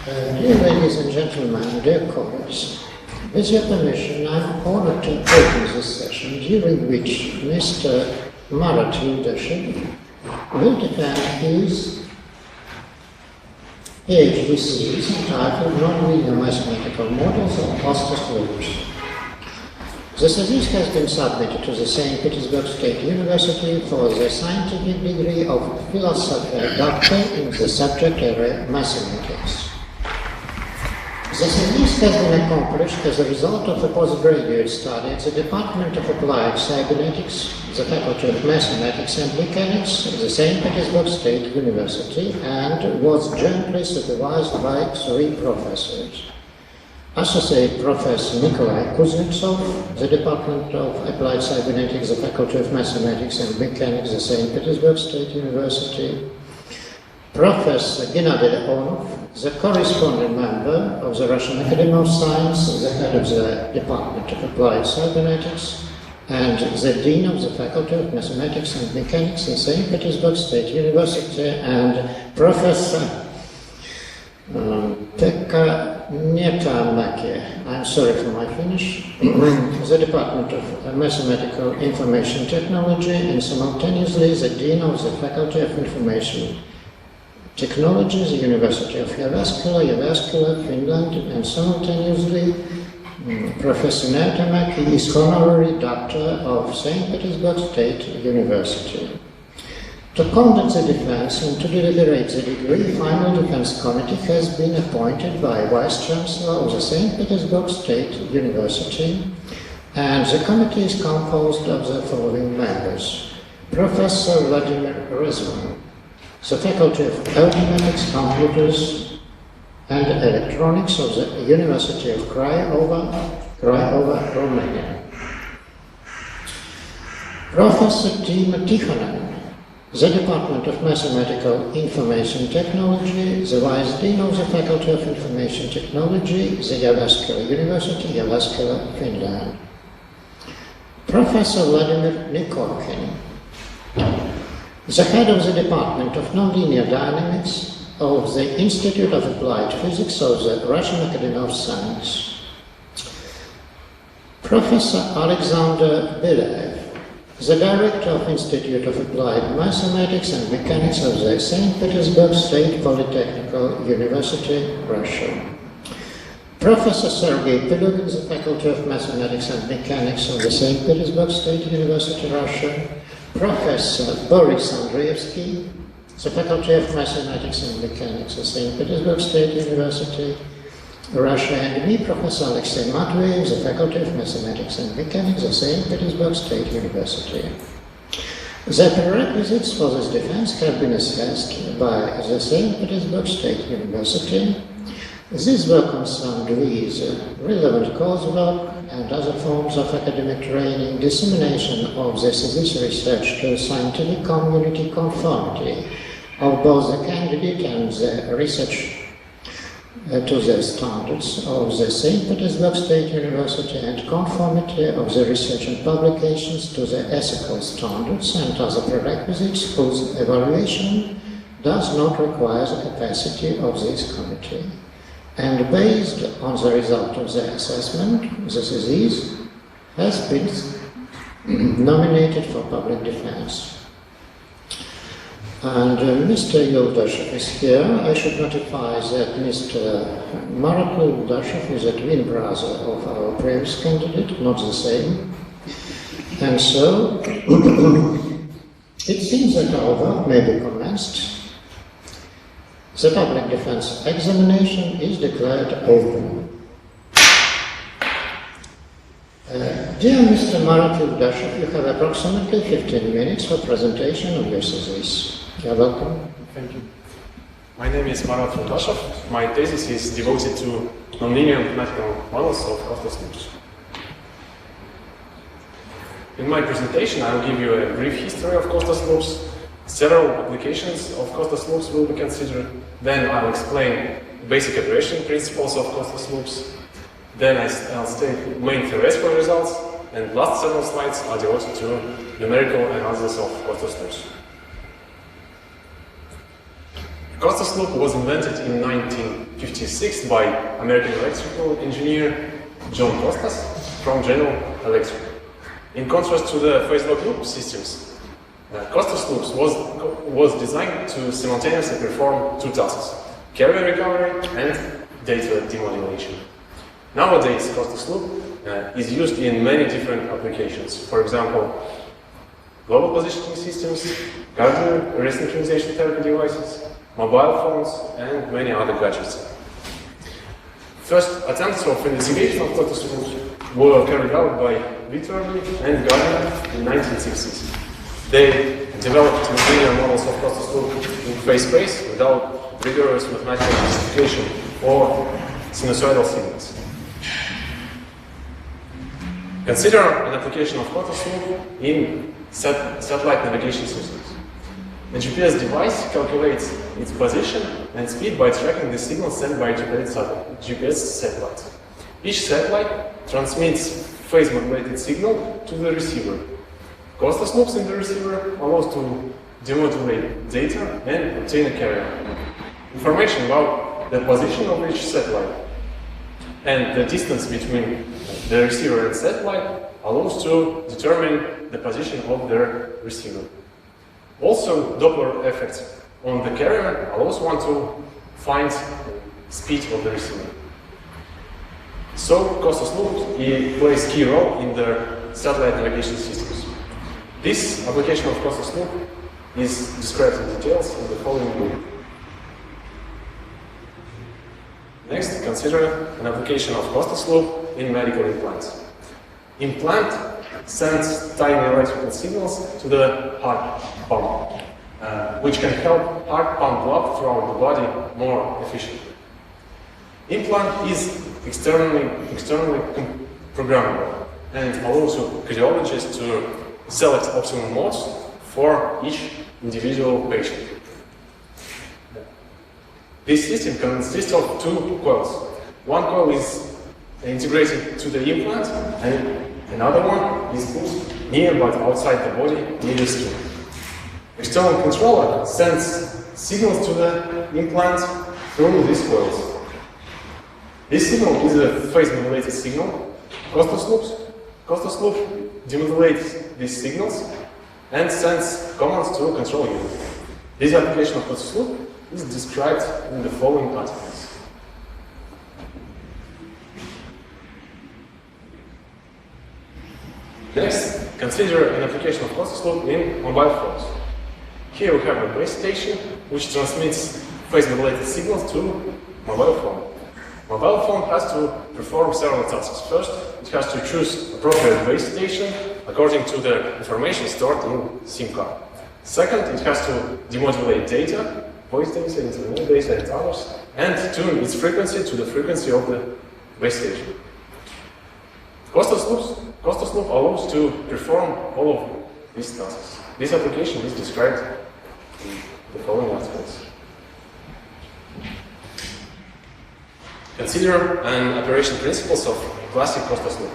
Dear ladies and gentlemen, dear colleagues, with your permission, I'm honored to open this session during which Mr. Marat Yuldashev will defend his PhD thesis entitled Non-Linear Mathematical Models of Kostas Loops. The thesis has been submitted to the St. Petersburg State University for the scientific degree of philosophy doctor in the subject area mathematics. The thesis has been accomplished as a result of a postgraduate study at the Department of Applied Cybernetics, the Faculty of Mathematics and Mechanics of the St. Petersburg State University, and was jointly supervised by 3 professors. Associate Professor Nikolai Kuznetsov, the Department of Applied Cybernetics, the Faculty of Mathematics and Mechanics, the St. Petersburg State University, Professor Gennady Leonov, the corresponding member of the Russian Academy of Science, the head of the Department of Applied Cybernetics, and the Dean of the Faculty of Mathematics and Mechanics in St. Petersburg State University, and Professor Pekka Netamaki, I'm sorry for my Finnish, the Department of Mathematical Information Technology, and simultaneously the Dean of the Faculty of Information Technology, the University of Jyväskylä, Finland, and simultaneously Professor Netamaki is honorary doctor of St. Petersburg State University. To conduct the defense and to deliberate the degree, final defense committee has been appointed by Vice Chancellor of the St. Petersburg State University, and the committee is composed of the following members: Professor Vladimir Rezman, the Faculty of Arithmetic, Computers and Electronics of the University of Craiova, Romania. Professor Timo Tikhonen, the Department of Mathematical Information Technology, the Vice Dean of the Faculty of Information Technology, the Jyväskylä University, Jyväskylä, Finland. Professor Vladimir Nikolkin, the head of the Department of Nonlinear Dynamics of the Institute of Applied Physics of the Russian Academy of Science. Professor Alexander Bilev, the Director of Institute of Applied Mathematics and Mechanics of the St. Petersburg State Polytechnical University, Russia. Professor Sergei Pilugin, the Faculty of Mathematics and Mechanics of the St. Petersburg State University, Russia. Professor Boris Andreevsky, the Faculty of Mathematics and Mechanics of St. Petersburg State University, Russia, and me, Professor Alexei Matveyev, the Faculty of Mathematics and Mechanics of St. Petersburg State University. The prerequisites for this defense have been assessed by the St. Petersburg State University. These were concerned with relevant coursework and other forms of academic training, dissemination of the thesis research to scientific community, conformity of both the candidate and the research to the standards of the St. Petersburg State University, and conformity of the research and publications to the ethical standards and other prerequisites whose evaluation does not require the capacity of this committee. And based on the result of the assessment, the thesis has been nominated for public defense. And Mr. Yuldashev is here. I should notify that Mr. Marat Yuldashev is a twin brother of our previous candidate, not the same. And so, it seems that our work may be commenced. The public defense examination is declared open. Dear Mr. Marat Yuldashev, you have approximately 15 minutes for presentation of your thesis. You're welcome. Thank you. My name is Marat Yuldashev. My thesis is devoted to nonlinear mathematical models of Kostas loops. In my presentation, I will give you a brief history of Kostas loops. Several applications of Kostas loops will be considered. Then I'll explain basic operation principles of Kostas loops. Then I'll state main theoretical results, and last several slides are devoted to numerical analysis of Kostas loops. Costas loop was invented in 1956 by American electrical engineer John Costas from General Electric. In contrast to the phase-lock loop systems, Costas loops was designed to simultaneously perform two tasks: carrier recovery and data demodulation. Nowadays, Costas loop is used in many different applications. For example, global positioning systems, cardio resynchronization therapy devices, mobile phones, and many other gadgets. First attempts of investigation of Costas loops were carried out by Petrovский and Gardner in 1960s. They developed linear models of Costas loop in phase space without rigorous mathematical classification or sinusoidal signals. Consider an application of Costas loop in satellite navigation systems. A GPS device calculates its position and speed by tracking the signals sent by GPS satellite. Each satellite transmits phase-modulated signal to the receiver. Costas loops in the receiver allows to demodulate data and obtain a carrier. Information about the position of each satellite and the distance between the receiver and satellite allows to determine the position of the receiver. Also, Doppler effect on the carrier allows one to find speed of the receiver. So, Costas loop plays key role in the satellite navigation systems. This application of Costas loop is described in details in the following book. Next, consider an application of Costas loop in medical implants. Implant sends tiny electrical signals to the heart pump, which can help heart pump blood throughout the body more efficiently. Implant is externally programmable and allows cardiologists to select optimal modes for each individual patient. This system consists of two coils. One coil is integrated to the implant and another one is put near but outside the body near the skin. External controller sends signals to the implant through these coils. This signal is a phase-modulated signal. Costas loop demodulates these signals and sends commands to a control unit. This application of Costas loop is described in the following articles. Next, consider an application of Costas loop in mobile phones. Here we have a base station which transmits phase-modulated signals to mobile phone. Mobile phone has to perform several tasks. First, it has to choose appropriate base station according to the information stored in SIM card. Second, it has to demodulate data, voice data, internet data, and others, and tune its frequency to the frequency of the base station. Costas loop allows to perform all of these tasks. This application is described in the following articles. Consider an operation principles of classic Costas loop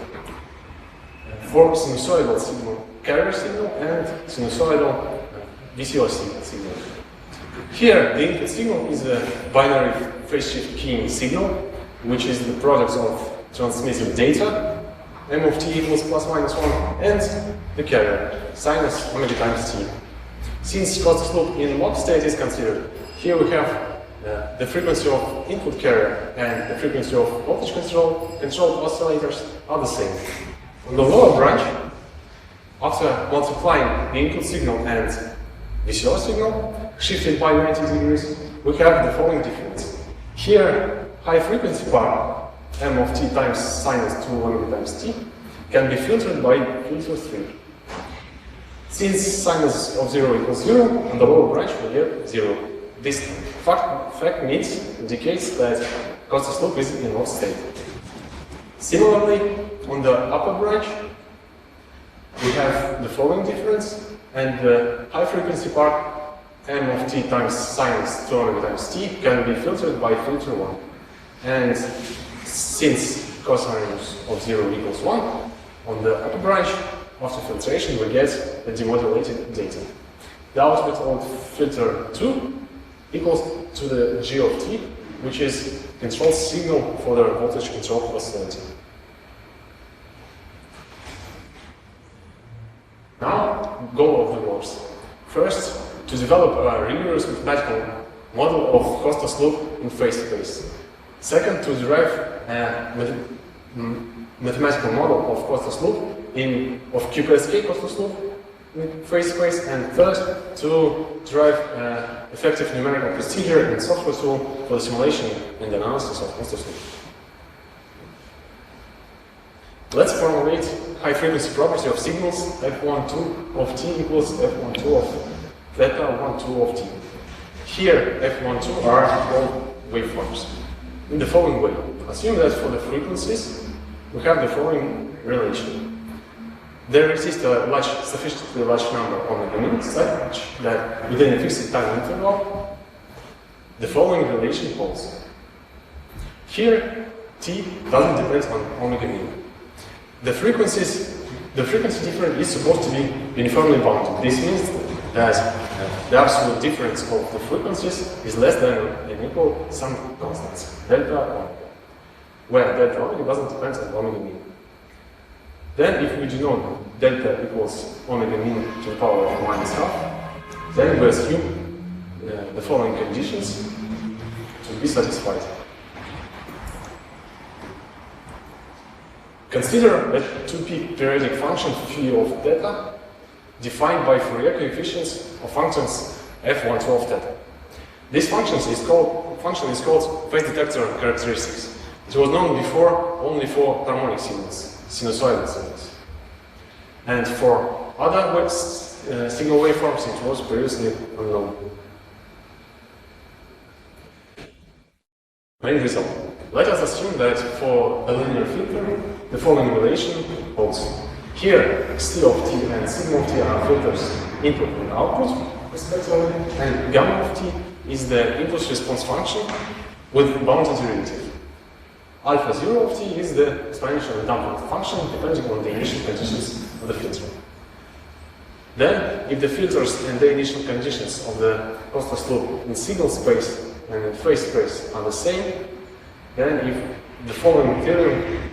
for sinusoidal signal, carrier signal, and sinusoidal VCO signal. Here, the input signal is a binary phase shift keying signal, which is the product of transmitted data, m of t equals plus minus 1, and the carrier, sinus omega times t. Since Costas loop in lock state is considered, here we have the frequency of input carrier and the frequency of voltage control oscillators are the same. On the lower branch, after multiplying the input signal and VCO signal, shifted by 90 degrees, we have the following difference. Here, high frequency part, m of t times sinus 2 omega times t, can be filtered by filter 3. Since sinus of 0 equals 0, on the lower branch we get 0. This fact indicates that Costas loop is in lock state. Similarly, on the upper branch, we have the following difference, and the high frequency part, m of t times sinus 2 omega times t, can be filtered by filter 1. And since cosinus of 0 equals 1, on the upper branch, after filtration, we get the demodulated data. The output of filter 2 equals to the G of t, which is control signal for the voltage control facility. Now, goal of the course. First, to develop a rigorous mathematical model of Costas loop in phase space. Second, to derive a mathematical model of Costas loop of QPSK Costas loop in phase space. And third, to derive an effective numerical procedure and software tool for the simulation and analysis of Costas loop. Let's formulate high-frequency property of signals f12 of t equals f12 of theta 12 of t. Here, f12 are all waveforms. In the following way, assume that for the frequencies, we have the following relation. There exists a sufficiently large number of omega mean such that within a fixed time interval, the following relation holds. Here, t doesn't depend on omega mean. The frequency difference is supposed to be uniformly bounded. This means that the absolute difference of the frequencies is less than or equal to some constants, delta omega, where delta omega doesn't depend on omega mean. Then, if we denote delta equals omega mean to the power of minus half, then we assume the following conditions to be satisfied. Consider a 2p periodic function phi of theta defined by Fourier coefficients of functions f12 theta. This function is called phase detector characteristics. It was known before only for harmonic signals, sinusoidal signals. And for other signal waveforms, it was previously unknown. Main result. Let us assume that for a linear filter, the following relation holds. Here, C of t and sigma of t are filters input and output, respectively, and gamma of t is the impulse response function with bounded derivative. Alpha 0 of t is the exponential damping function depending on the initial conditions of the filter. Then, if the filters and the initial conditions of the Costas loop in signal space and in phase space are the same, then if the following theorem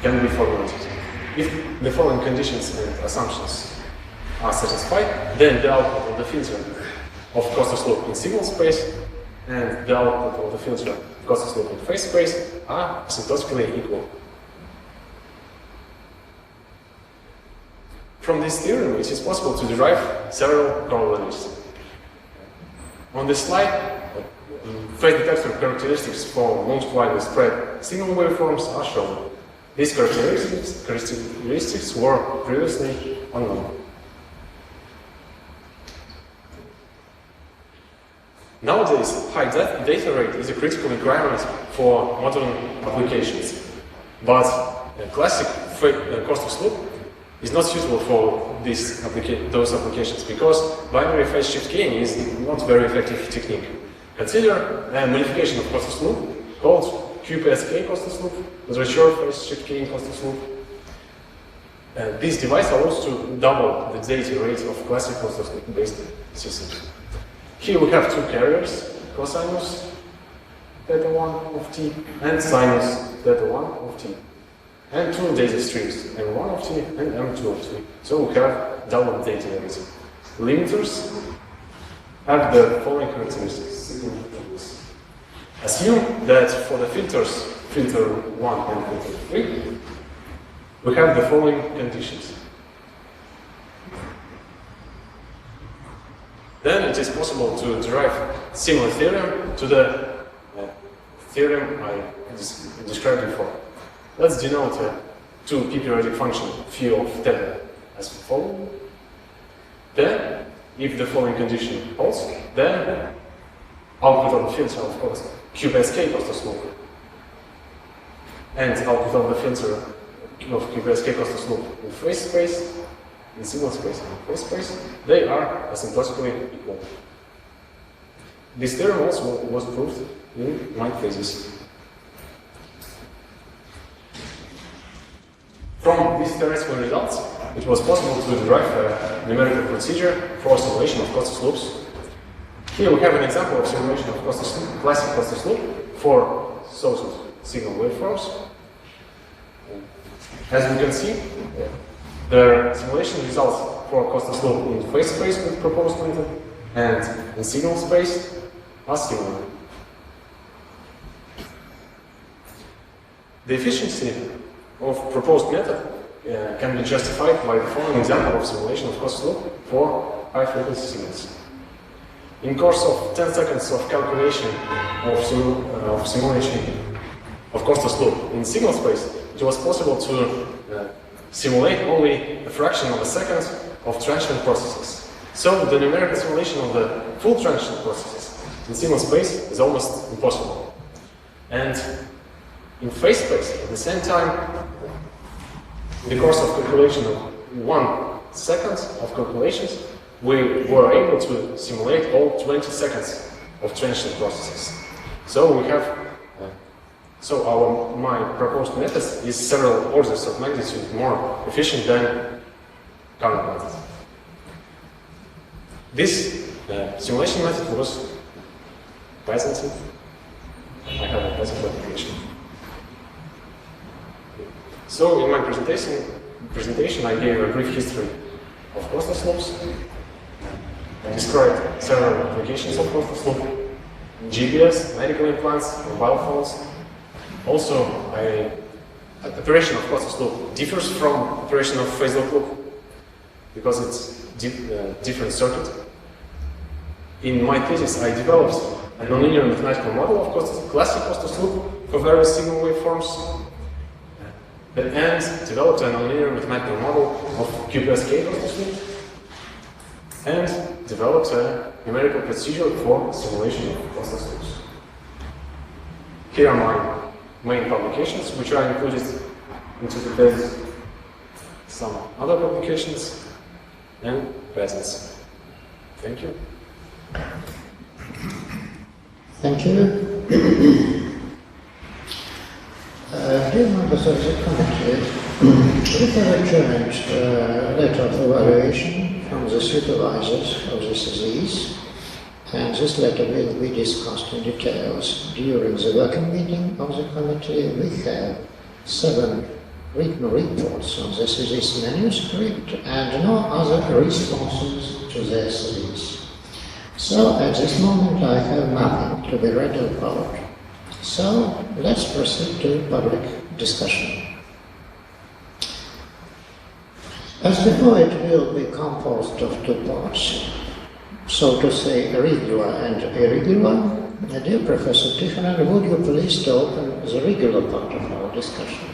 can be formulated. If the following conditions and assumptions are satisfied, then the output of the filter of Costas loop in signal space and the output of the filter of Costas loop in phase space are asymptotically equal. From this theorem, it is possible to derive several corollaries. On this slide, phase detector characteristics for multiply spread signal waveforms are shown. These characteristics were previously unknown. Nowadays, high data rate is a critical requirement for modern applications, but classic Costas loop is not suitable for those applications because binary phase shift keying is not a very effective technique. Consider a modification of Costas loop called QPSK Costas loop, quadrature phase shift keying Costas loop. This device allows to double the data rate of classic Costas loop based systems. Here we have two carriers, cosinus theta 1 of t and sinus theta 1 of t, and two data streams, m1 of t and m2 of t. So we have double data rate. Limiters have the following characteristics. Assume that for the filters, filter 1 and filter 3, we have the following conditions. Then it is possible to derive similar theorem to the theorem I described before. Let's denote a 2p periodic function phi of theta as follows. Then, if the following condition holds, then output of the filter, of course, QPSK Costas loop, and output of the filter of QPSK Costas loop in phase space, in signal space and phase space, they are asymptotically equal. This theorem also was proved in my thesis. From these theoretical results, it was possible to derive a numerical procedure for simulation of Costas loops Here we have an example of simulation of classic Costas loop for sawtooth signal waveforms. As we can see, the simulation results for Costas loop in phase space with proposed method and in signal space are similar. The efficiency of proposed method can be justified by the following example of simulation of Costas loop for high frequency signals. In course of 10 seconds of calculation of simulation of Costas loop in signal space, it was possible to simulate only a fraction of a second of transient processes. So the numerical simulation of the full transient processes in signal space is almost impossible. And in phase space, at the same time, in the course of calculation of 1 second of calculations, we were able to simulate all 20 seconds of transient processes. So we have, my proposed method is several orders of magnitude more efficient than current method. This simulation method was patented. I have a patent application. So in my presentation I gave a brief history of Costas loops. I described several applications of Costas loop, GPS, medical implants, mobile phones. Also, operation of Costas loop differs from operation of phase loop because it's different circuit. In my thesis, I developed a nonlinear mathematical model of classic Costas loop for various signal waveforms, and developed a nonlinear mathematical model of QPSK Costas loop, and developed a numerical procedure for simulation of Costas loops. Here are my main publications, which are included into the thesis, some other publications, and patents. Thank you. Thank you. Dear members of the committee, we have a challenged letter of evaluation from the supervisors of this disease, and this letter will be discussed in details during the working meeting of the committee. We have 7 written reports on the disease manuscript and no other responses to the disease. So at this moment I have nothing to be read about. So let's proceed to public discussion. As before, it will be composed of 2 parts, so to say regular and irregular. Dear Professor Tichanen, would you please to open the regular part of our discussion?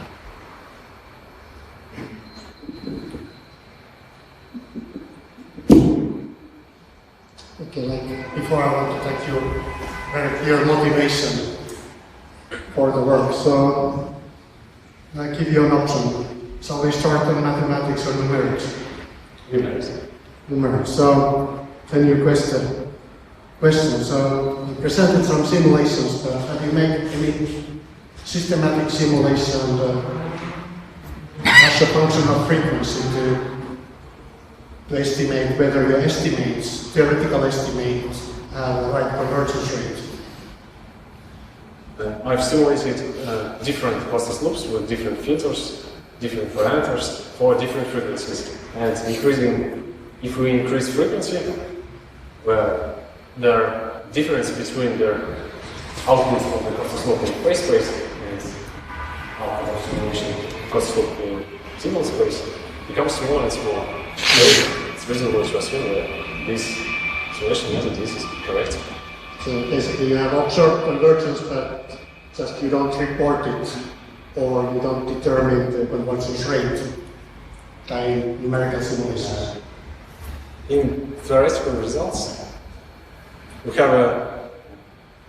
Okay, before I want to thank you very clear motivation for the work. So I give you an option. So we start on mathematics or numerics? Numerics. So can you question? So you presented some simulations, but have you made any systematic simulation as a function of frequency to estimate whether your estimates, theoretical estimates, have the right convergence rate? I've simulated different Costas loops with different filters, different parameters for different frequencies. And if we increase frequency, well, the difference between the output of the Costas loop in phase space and output of simulation Costas loop in signal space becomes smaller and smaller. So it's reasonable to assume that this simulation method is correct. So basically you have observed convergence, but just you don't report it, or you don't determine the convergence rate by numerical simulations. In theoretical results, we have an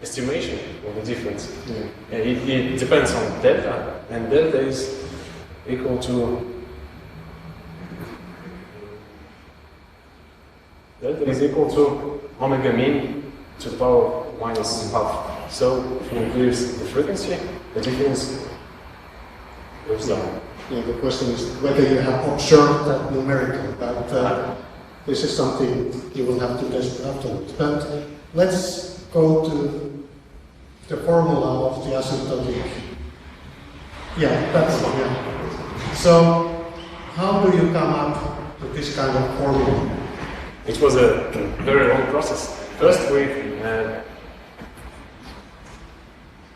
estimation of the difference. Yeah. It depends on delta, and delta is equal to omega mean to the power minus half. So if we increase the frequency, the difference goes down. Yeah, the question is whether you have observed that numerical, but this is something you will have to test afterwards. But let's go to the formula of the asymptotic. Yeah, that's one. Yeah. So, how do you come up with this kind of formula? It was a very long process. First, we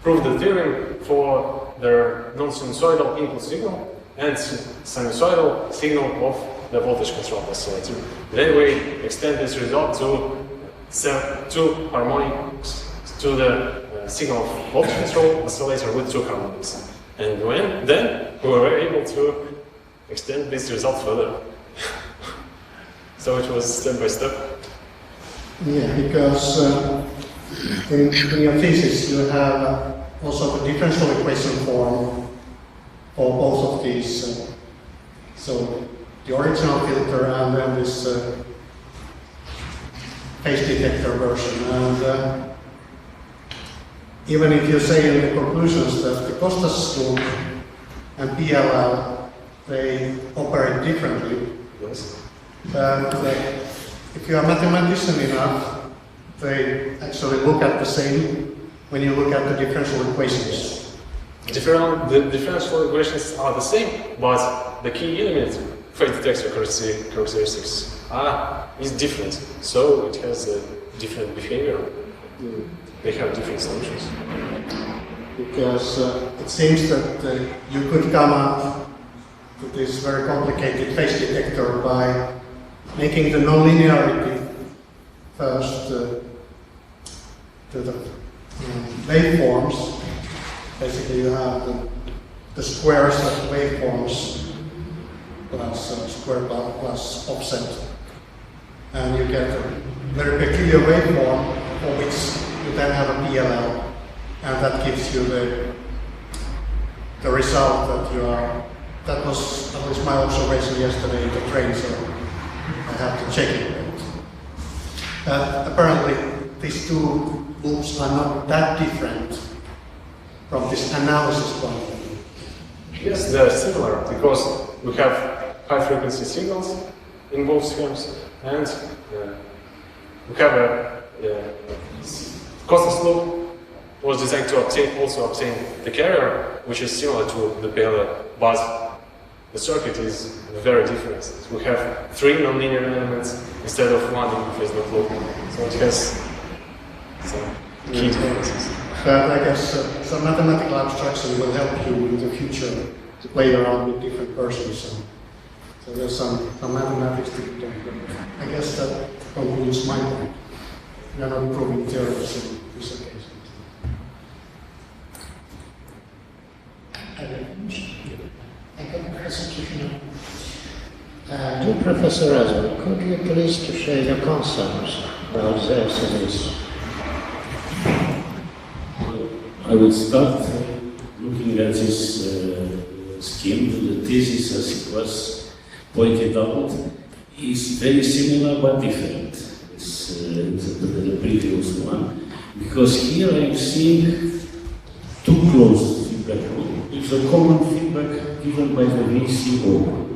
proved the theorem for the non-sinusoidal input signal and sinusoidal signal of the voltage control oscillator. Then we extend this result to two harmonics to the signal of voltage control oscillator with two harmonics. And then we were able to extend this result further. So it was step by step. Yeah, because in your thesis you have also the differential equation form for both of these. So the original filter and then this phase detector version. And even if you say in the conclusions that the Kostasa loop and PLL, they operate differently. Yes. If you are a mathematician enough, they actually look at the same when you look at the differential equations. The differential equations are the same, but the key element, phase detector characteristics, is different. So it has a different behavior. They have different solutions. Because it seems that you could come up with this very complicated phase detector by making the nonlinearity first to the waveforms. Basically, you have the squares of waveforms plus square plus offset, and you get a very peculiar waveform for which you then have a PLL, and that gives you the result that you are. That was at least my observation yesterday in the train, so I have to check it. Apparently, these two loops are not that different from this analysis point of view. Yes, they're similar because we have high frequency signals in both schemes, and we have a Kostasa loop was designed to obtain the carrier, which is similar to the PLL, but the circuit is very different. We have three nonlinear elements instead of one in the phase loop. So it has some key differences. But I guess some mathematical abstraction will help you in the future to play around with different versions. So there's some mathematics to be done. I guess that concludes my point. We are not proving theorems in this occasion. Dear Professor Razor, could you please to share your concerns about this? I will start looking at this scheme. The thesis, as it was pointed out, is very similar but different. It's the previous one, because here I'm seeing two closed feedback loops. It's a common feedback given by the VCO.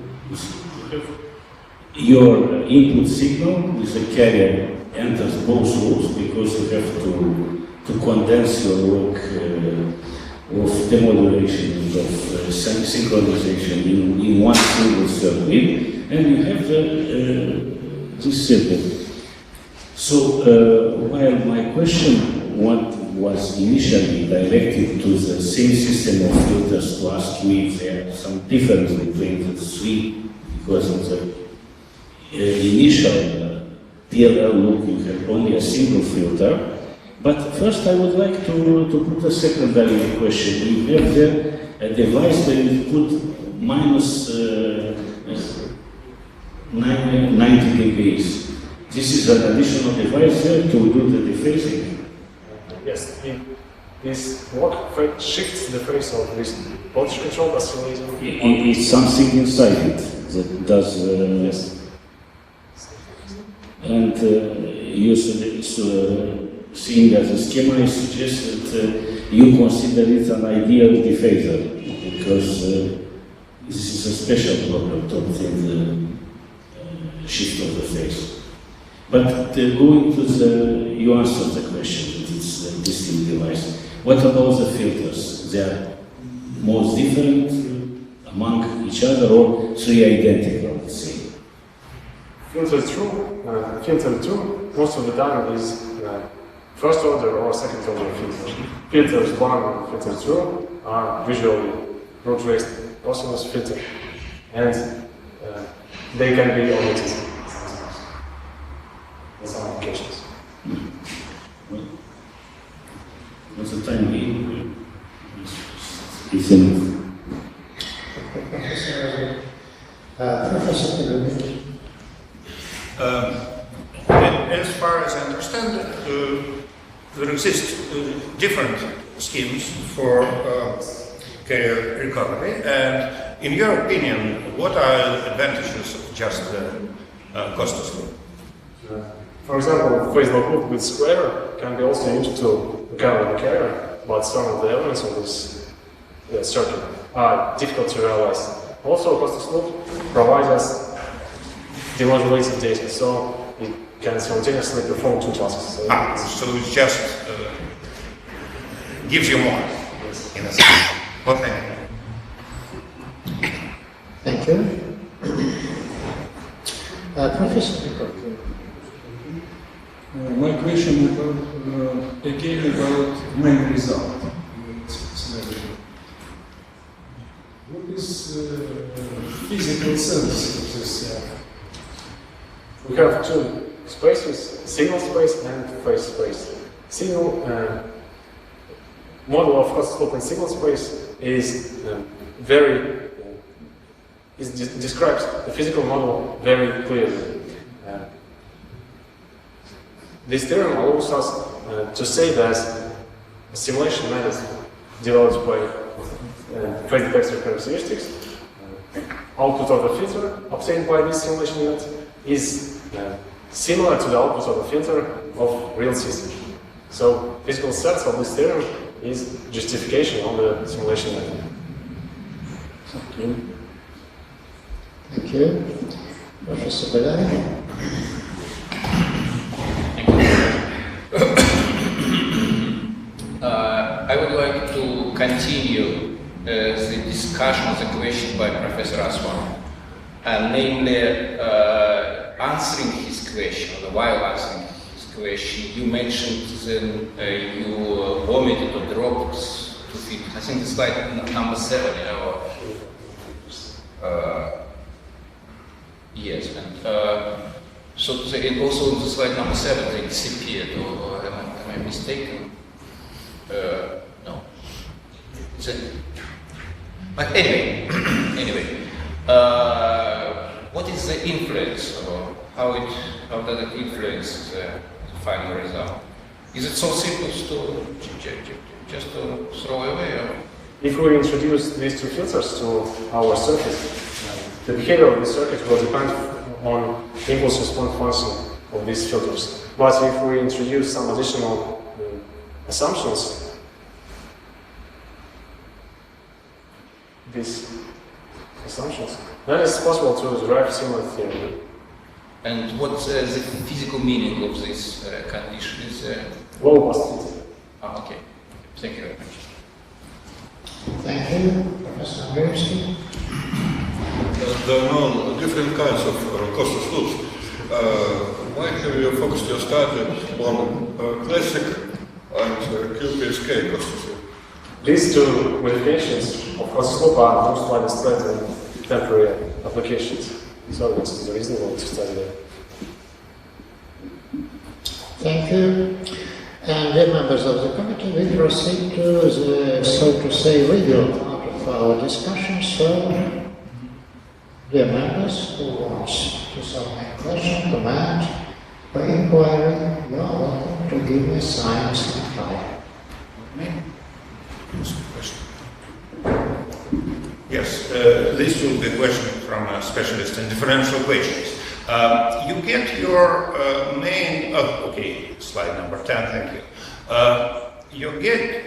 Your input signal with the carrier enters both loops because you have to condense your work of demodulation, of synchronization in one single circuit, and you have this circuit. So while my question was initially directed to the same system of filters to ask me if there are some difference between the three, because of the initial PLL loop you have only a single filter. But first I would like to put a secondary question. You have there a device where you put minus 90 degrees. This is an additional device there to do the dephasing. Yes, this block shifts the phase of this voltage control oscillator. It's something inside it that does. Yes. And you seeing as a schema, I suggest that you consider it an ideal dephaser, because this is a special problem to obtain the shift of the phase. But going to the, you answered the question, that it's a distinct device. What about the filters? They are most different among each other or three identical, let's say? Filter 2, most of the time is first order or second order filters. Filters 1 and filter 2 are usually root-raised cosines filter, and they can be omitted in some applications. What's the time being? It's enough. Professor Petrovский. As far as I understand, there exist different schemes for career recovery, and in your opinion, what are the advantages of just the Kostas loop? For example, Facebook loop with square can be also used to recover the career, but some of the elements of this circuit are difficult to realize. Also, Kostas loop provides us demodulated data, so it can simultaneously perform two tasks. So it just gives you more, in a sense. Okay. Thank you. Professor Petrovский. My question again about main result. What is physical sense of this? We have two spaces, signal space and phase space. Signal model of Kostas loop in signal space is describes the physical model very clearly. This theorem allows us to say that a simulation method developed by phase detector characteristics, output of the filter obtained by this simulation method is similar to the output of the filter of real system. So physical sense of this theorem is justification of the simulation method. Thank you. Thank you. Professor Belay. I would like to continue the discussion of the question by Professor Aswan, namely answering his question, or while answering his question, you mentioned that you omitted or dropped to fit, I think it's slide number 7, yes, and so to say, and also in the slide number 7 they disappeared, or am I mistaken? No. But anyway, what is the influence, or how does it influence the final result? Is it so simple to just to throw away? Or? If we introduce these two filters to our circuit, the behavior of the circuit will depend on impulse response function of these filters. But if we introduce some additional assumptions, then it's possible to derive similar theory. And what's the physical meaning of this condition? Is low pass filter. Okay. Thank you very much. Thank you. Professor Petrovский. There are no different kinds of Kostas loops. Why have you focused your study on classic and QPSK Kostas loop? These two modifications of Kostas loop are most widely spread in temporary applications, so it's reasonable to study them. Thank you. And dear members of the committee, we proceed to the, so to say, video part of our discussion. So, dear members who want to submit question, comment, or inquiry, you are welcome to give me a sign and reply. Yes, this will be a question from a specialist in differential equations. You get your main, okay, slide number 10, thank you. You get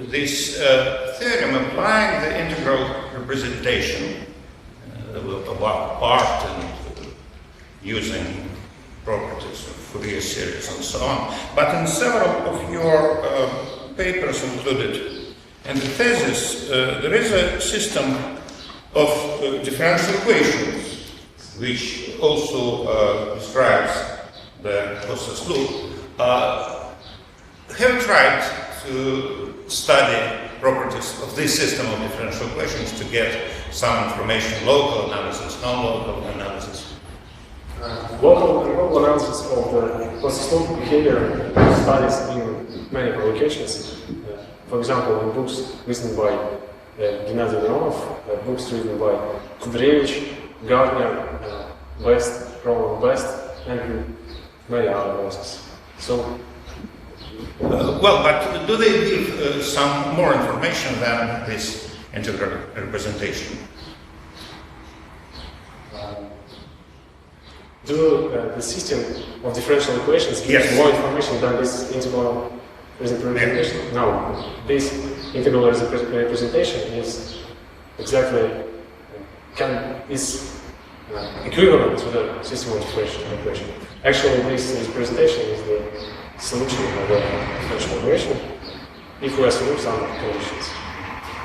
this theorem applying the integral representation of part and using properties of Fourier series and so on. But in several of your papers included in the thesis, there is a system of differential equations, which also describes the Kostas loop. Have you tried to study properties of this system of differential equations to get some information, local analysis, non-local analysis? Local and global analysis of the Kostas loop behavior studies in many publications. For example, in books written by Gennady Leonov, books written by Kudrevich, Gardner, Best, Roman Best, and many other authors. So, well, but do they give some more information than this integral representation? Do the system of differential equations gives more information than this integral representation? Yeah. No, this integral representation is exactly equivalent to the system of differential equation. Actually, this representation is the solution of the differential equation if we assume some conditions.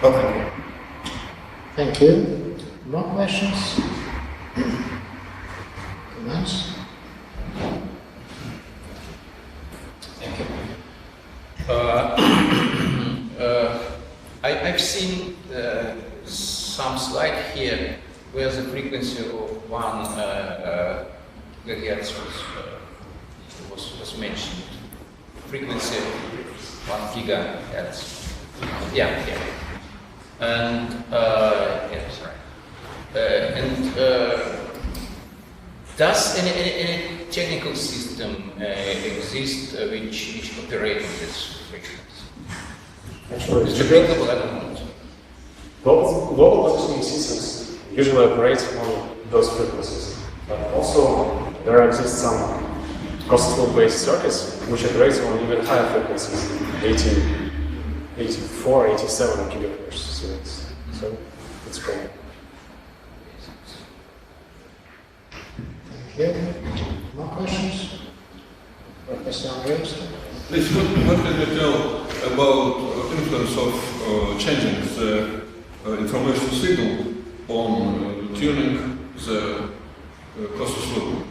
Okay. Thank you. More questions? Nice. I've seen some slide here where the frequency of 1 gigahertz was mentioned. Frequency 1 gigahertz. Yeah. And yes, right. Does any technical system exist which operates with this frequency? Actually, Is it applicable? I don't know. Global positioning systems usually operate on those frequencies. But also, there exist some Kostas loop-based circuits which operate on even higher frequencies, 84, 87 gigahertz. So it's common. Thank you. More questions? Professor Andrews? Please, what can you tell about influence of changing the information signal on tuning the Kostas loop?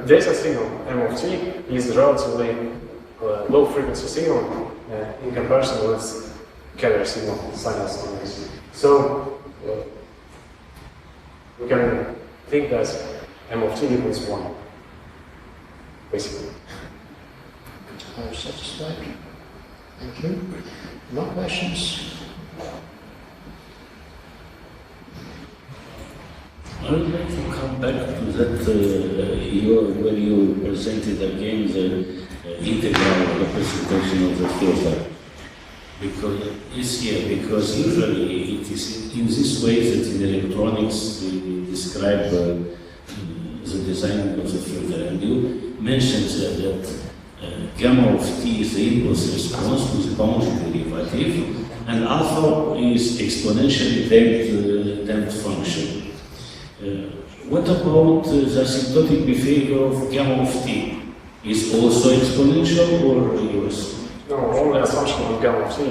Data signal M of t is relatively low frequency signal in comparison with carrier signal sinus noise. So we can think that M of t equals 1, basically. Are you satisfied? Thank you. More questions? I would like to come back to that where you presented again the integral representation of the filter. Because usually it is in this way that in electronics we describe the design of the filter. And you mentioned that gamma of t is the impulse response to the boundary derivative, and alpha is exponentially damped function. What about the asymptotic behavior of gamma of t? Is also exponential or reverse? No, only assumption of gamma of t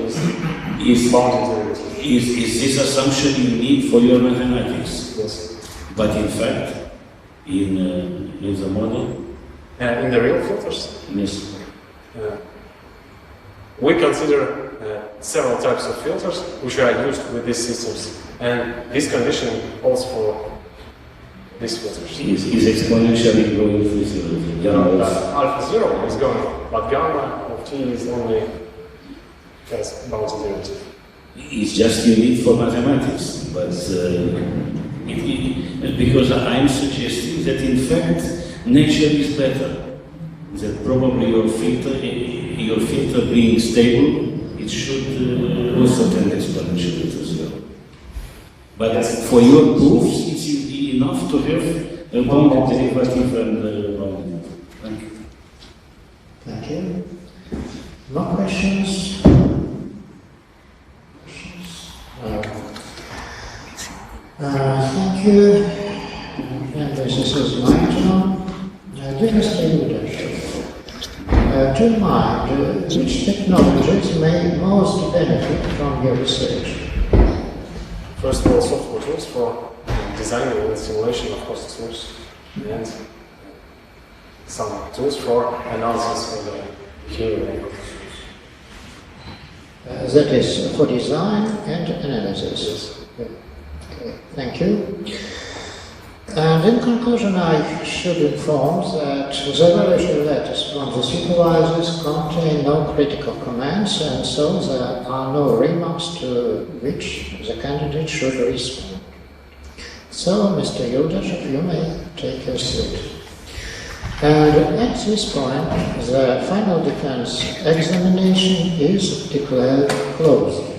is boundary derivative. Is this assumption you need for your mathematics? Yes. But in fact, in the model? In the real filters? Yes. We consider several types of filters which are used with these systems, and this condition holds for these filters. Is exponentially going to zero? Alpha 0 is going, but gamma of t is only has boundary derivative. It's just you need for mathematics, but because I'm suggesting that in fact nature is better. That probably your filter being stable, it should also tend exponentially to zero. But yes, for your proofs, it's enough to have a boundary derivative and boundary. Thank you. Thank you. More questions? Dear Mr. Yuldashev, to your mind, which technologies may most benefit from your research? First of all, software tools for designing and simulation of Costas loops, and some tools for analysis of the behavior. That is for design and analysis. Okay, thank you. And in conclusion, I should inform that the evaluation letters from the supervisors contain no critical comments, and so there are no remarks to which the candidate should respond. So, Mr. Yuldashev, you may take your seat. And at this point, the final defense examination is declared closed.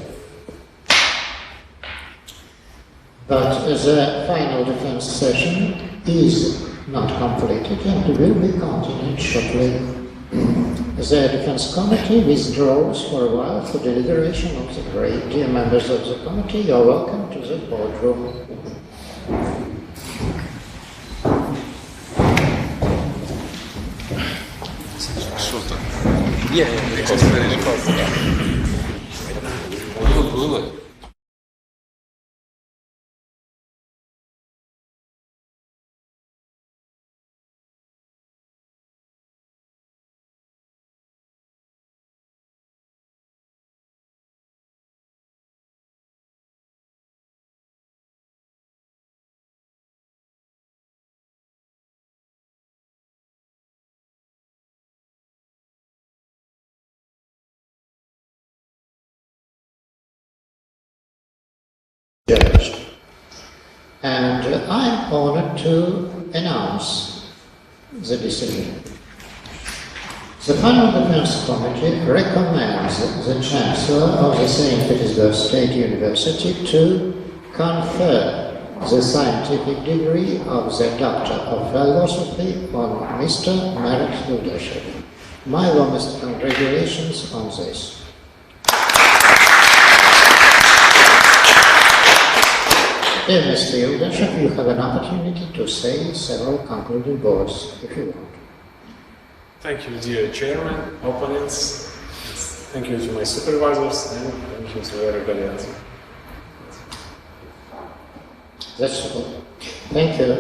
But the final defense session is not completed and will be continued shortly. The defense committee withdraws for a while for deliberation of the grade. Dear members of the committee, you are welcome to the boardroom. Judged. And I'm honored to announce the decision. The final defense committee recommends the Chancellor of the St. Petersburg State University to confer the scientific degree of the Doctor of Philosophy on Mr. Marат Yuldashev. My warmest congratulations on this. Dear Mr. Yuldashev, you have an opportunity to say several concluding words, if you want. Thank you, dear Chairman, opponents, thank you to my supervisors, and thank you to everybody else. That's all. Thank you.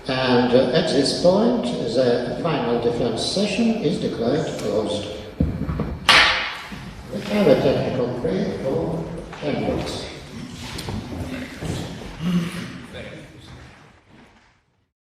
And at this point, the final defense session is declared closed. We have a technical break for 10 minutes.